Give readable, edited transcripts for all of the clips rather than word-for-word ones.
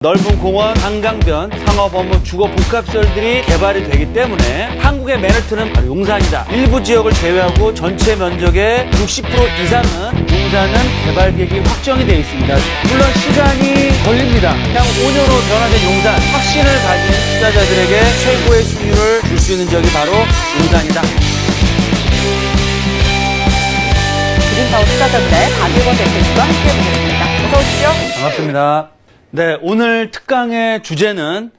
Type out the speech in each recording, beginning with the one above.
넓은 공원, 한강변, 상업 업무, 주거 복합시설들이 개발이 되기 때문에 한국의 맨해튼은 바로 용산이다. 일부 지역을 제외하고 전체 면적의 60% 이상은 용산은 개발 계획이 확정이 되어 있습니다. 물론 시간이 걸립니다. 향후 5년으로 변화된 용산, 확신을 가진 투자자들에게 최고의 수익률을 줄 수 있는 지역이 바로 용산이다. 그린타운 투자자들의 박일권 대표님과 함께 보겠습니다. 어서 오십시오. 반갑습니다. 네, 오늘 특강의 주제는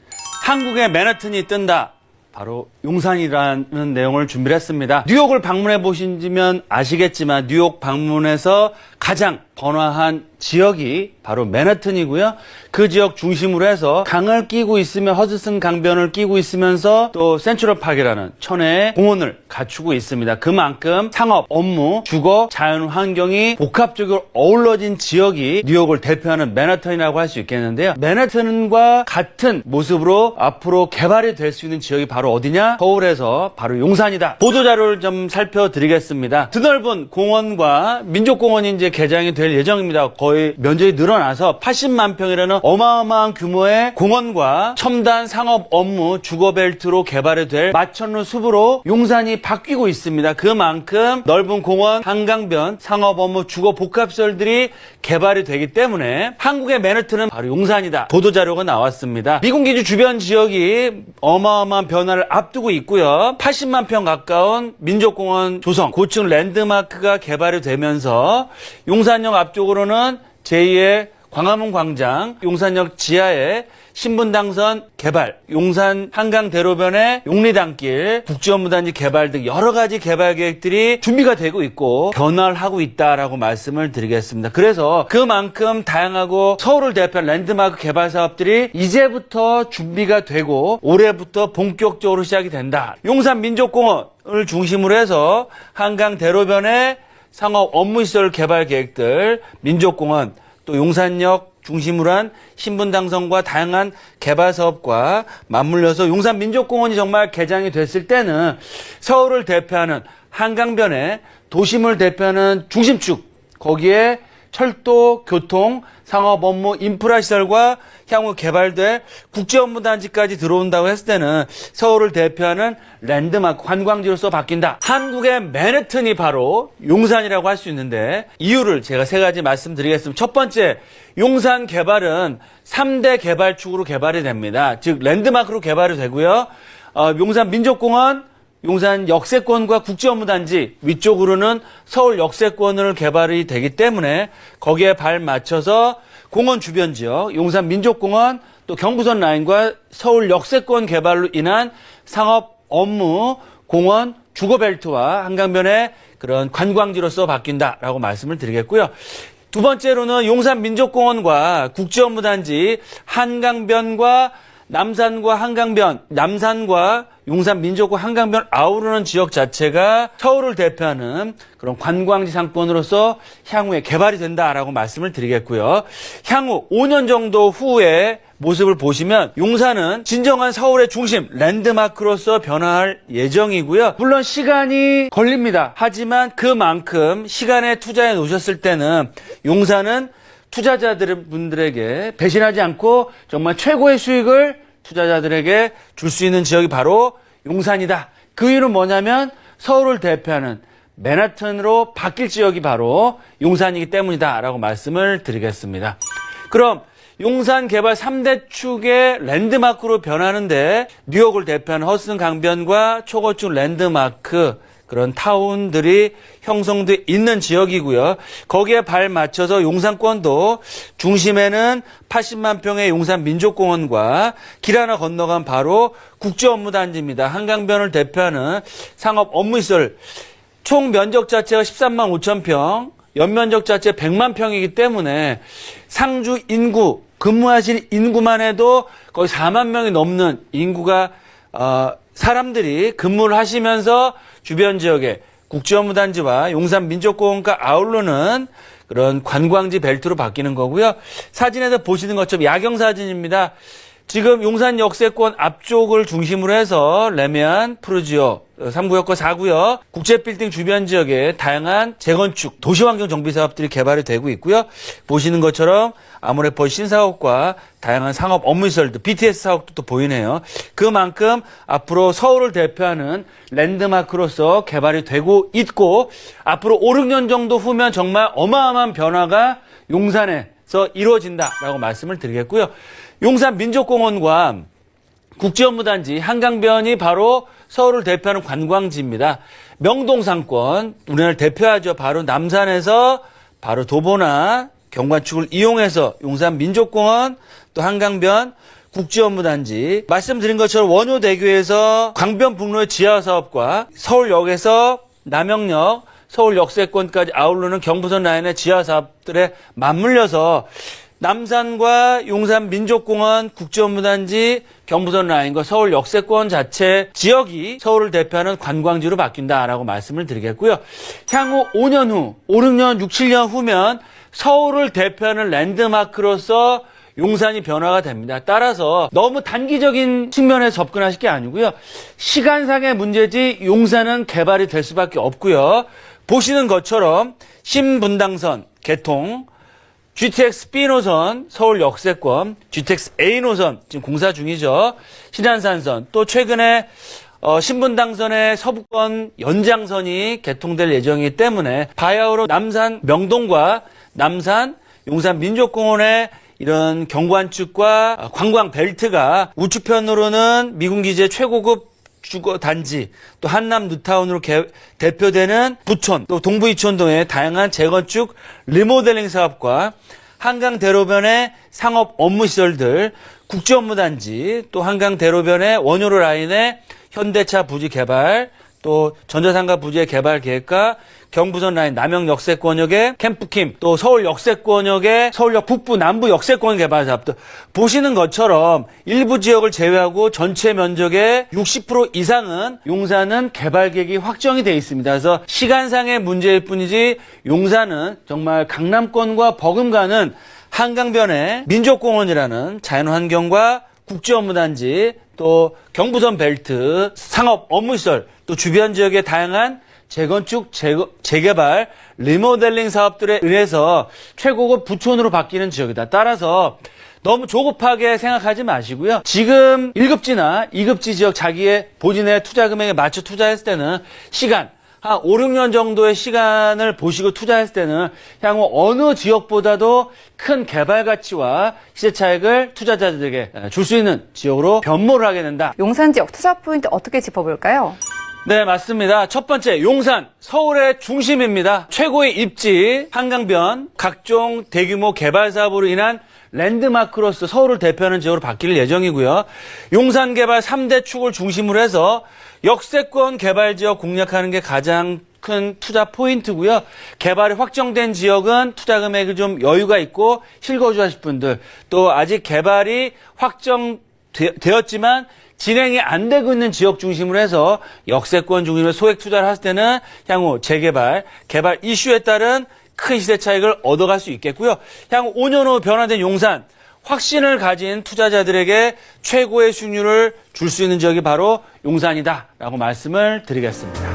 한국의 맨해튼이 뜬다. 바로 용산이라는 내용을 준비를 했습니다. 뉴욕을 방문해 보시면 아시겠지만 뉴욕 방문해서 가장 번화한 지역이 바로 맨해튼이고요. 그 지역 중심으로 해서 강을 끼고 있으며 허드슨 강변을 끼고 있으면서 또 센트럴파크라는 천혜의 공원을 갖추고 있습니다. 그만큼 상업, 업무, 주거, 자연 환경이 복합적으로 어우러진 지역이 뉴욕을 대표하는 맨해튼이라고 할 수 있겠는데요. 맨해튼과 같은 모습으로 앞으로 개발이 될 수 있는 지역이 바로 어디냐? 서울에서 바로 용산이다. 보도자료를 좀 살펴드리겠습니다. 드넓은 공원과 민족공원이 이제 개장이 될 예정입니다. 거의 면적이 늘어나서 80만 평이라는 어마어마한 규모의 공원과 첨단 상업 업무 주거벨트로 개발이 될 마천루 숲으로 용산이 바뀌고 있습니다. 그만큼 넓은 공원, 한강변, 상업 업무 주거 복합시설들이 개발이 되기 때문에 한국의 맨해튼은 바로 용산이다. 보도자료가 나왔습니다. 미군 기지 주변 지역이 어마어마한 변화를 앞두고 있고요. 80만 평 가까운 민족공원 조성, 고층 랜드마크가 개발이 되면서 용산역 앞쪽으로는 제2의 광화문 광장, 용산역 지하에 신분당선 개발, 용산 한강대로변의 용리단길, 국제업무단지 개발 등 여러 가지 개발 계획들이 준비가 되고 있고 변화를 하고 있다라고 말씀을 드리겠습니다. 그래서 그만큼 다양하고 서울을 대표한 랜드마크 개발 사업들이 이제부터 준비가 되고 올해부터 본격적으로 시작이 된다. 용산 민족공원을 중심으로 해서 한강대로변의 상업 업무시설 개발 계획들, 민족공원, 또 용산역 중심으로 한 신분당선과 다양한 개발 사업과 맞물려서 용산 민족공원이 정말 개장이 됐을 때는 서울을 대표하는 한강변에 도심을 대표하는 중심축, 거기에 철도, 교통, 상업 업무, 인프라 시설과 향후 개발될 국제업무단지까지 들어온다고 했을 때는 서울을 대표하는 랜드마크 관광지로서 바뀐다. 한국의 맨해튼이 바로 용산이라고 할 수 있는데 이유를 제가 세 가지 말씀드리겠습니다. 첫 번째, 용산 개발은 3대 개발축으로 개발이 됩니다. 즉 랜드마크로 개발이 되고요. 용산 민족공원, 용산 역세권과 국제업무단지 위쪽으로는 서울 역세권을 개발이 되기 때문에 거기에 발 맞춰서 공원 주변 지역, 용산 민족공원, 또 경부선 라인과 서울 역세권 개발로 인한 상업, 업무, 공원, 주거벨트와 한강변의 그런 관광지로서 바뀐다라고 말씀을 드리겠고요. 두 번째로는 용산 민족공원과 국제업무단지 한강변과 남산과 한강변, 남산과 용산 민족과 한강변 아우르는 지역 자체가 서울을 대표하는 그런 관광지 상권으로서 향후에 개발이 된다라고 말씀을 드리겠고요. 향후 5년 정도 후의 모습을 보시면 용산은 진정한 서울의 중심, 랜드마크로서 변화할 예정이고요. 물론 시간이 걸립니다. 하지만 그만큼 시간에 투자해 놓으셨을 때는 용산은 투자자분들에게 배신하지 않고 정말 최고의 수익을 투자자들에게 줄 수 있는 지역이 바로 용산이다. 그 이유는 뭐냐면 서울을 대표하는 맨해튼으로 바뀔 지역이 바로 용산이기 때문이다 라고 말씀을 드리겠습니다. 그럼 용산 개발 3대 축의 랜드마크로 변하는데 뉴욕을 대표하는 허드슨 강변과 초고층 랜드마크 그런 타운들이 형성돼 있는 지역이고요. 거기에 발 맞춰서 용산권도 중심에는 80만 평의 용산 민족공원과 길 하나 건너간 바로 국제업무단지입니다. 한강변을 대표하는 상업 업무시설 총 면적 자체가 13만 5천 평, 연면적 자체 100만 평이기 때문에 상주 인구, 근무하시는 인구만 해도 거의 4만 명이 넘는 인구가 사람들이 근무를 하시면서 주변 지역에 국제업무단지와 용산 민족공원과 아우르는 그런 관광지 벨트로 바뀌는 거고요. 사진에서 보시는 것처럼 야경 사진입니다. 지금 용산 역세권 앞쪽을 중심으로 해서 레미안, 푸르지오, 3구역과 4구역, 국제빌딩 주변 지역에 다양한 재건축, 도시환경 정비 사업들이 개발이 되고 있고요. 보시는 것처럼 아모레퍼 신사업과 다양한 상업 업무시설들, BTS 사업도 또 보이네요. 그만큼 앞으로 서울을 대표하는 랜드마크로서 개발이 되고 있고 앞으로 5, 6년 정도 후면 정말 어마어마한 변화가 용산에서 이루어진다라고 말씀을 드리겠고요. 용산 민족공원과 국제업무단지 한강변이 바로 서울을 대표하는 관광지입니다. 명동상권, 우리나라를 대표하죠. 바로 남산에서 바로 도보나 경관축을 이용해서 용산 민족공원, 또 한강변, 국제업무단지, 말씀드린 것처럼 원효대교에서 광변북로의 지하사업과 서울역에서 남영역, 서울 역세권까지 아우르는 경부선 라인의 지하사업들에 맞물려서 남산과 용산 민족공원, 국제업무단지, 경부선 라인과 서울 역세권 자체 지역이 서울을 대표하는 관광지로 바뀐다라고 말씀을 드리겠고요. 향후 5년 후, 5, 6년, 6, 7년 후면 서울을 대표하는 랜드마크로서 용산이 변화가 됩니다. 따라서 너무 단기적인 측면에서 접근하실 게 아니고요. 시간상의 문제지 용산은 개발이 될 수밖에 없고요. 보시는 것처럼 신분당선 개통, GTX B 노선 서울 역세권, GTX A 노선 지금 공사 중이죠. 신안산선, 또 최근에 신분당선의 서부권 연장선이 개통될 예정이기 때문에 바야흐로 남산 명동과 남산 용산 민족공원의 이런 경관축과 관광 벨트가 우측편으로는 미군기지의 최고급 주거 단지, 또 한남 뉴타운으로 대표되는 부촌, 또 동부 이촌동의 다양한 재건축 리모델링 사업과 한강 대로변의 상업 업무 시설들, 국제업무단지, 또 한강 대로변의 원효로 라인의 현대차 부지 개발, 또 전자상가 부지의 개발 계획과 경부선 라인 남영 역세권역의 캠프킴, 또 서울 역세권역의 서울역 북부 남부 역세권 개발 사업도 보시는 것처럼 일부 지역을 제외하고 전체 면적의 60% 이상은 용산은 개발 계획이 확정이 되어 있습니다. 그래서 시간상의 문제일 뿐이지 용산은 정말 강남권과 버금가는 한강변의 민족공원이라는 자연환경과 국제업무단지, 또 경부선 벨트, 상업 업무시설, 또 주변 지역의 다양한 재건축, 재개발, 리모델링 사업들에 의해서 최고급 부촌으로 바뀌는 지역이다. 따라서 너무 조급하게 생각하지 마시고요. 지금 1급지나 2급지 지역 자기의 본인의 투자 금액에 맞춰 투자했을 때는 시간, 한 5, 6년 정도의 시간을 보시고 투자했을 때는 향후 어느 지역보다도 큰 개발 가치와 시세 차익을 투자자들에게 줄 수 있는 지역으로 변모를 하게 된다. 용산 지역 투자 포인트 어떻게 짚어볼까요? 네, 맞습니다. 첫 번째, 용산, 서울의 중심입니다. 최고의 입지, 한강변, 각종 대규모 개발 사업으로 인한 랜드마크로서 서울을 대표하는 지역으로 바뀔 예정이고요. 용산 개발 3대 축을 중심으로 해서 역세권 개발 지역 공략하는 게 가장 큰 투자 포인트고요. 개발이 확정된 지역은 투자 금액이 좀 여유가 있고 실거주하실 분들, 또 아직 개발이 확정되었지만 진행이 안 되고 있는 지역 중심으로 해서 역세권 중심으로 소액 투자를 하실 때는 향후 재개발, 개발 이슈에 따른 큰 시세 차익을 얻어갈 수 있겠고요. 향후 5년 후 변화된 용산, 확신을 가진 투자자들에게 최고의 수익률을 줄 수 있는 지역이 바로 용산이다라고 말씀을 드리겠습니다.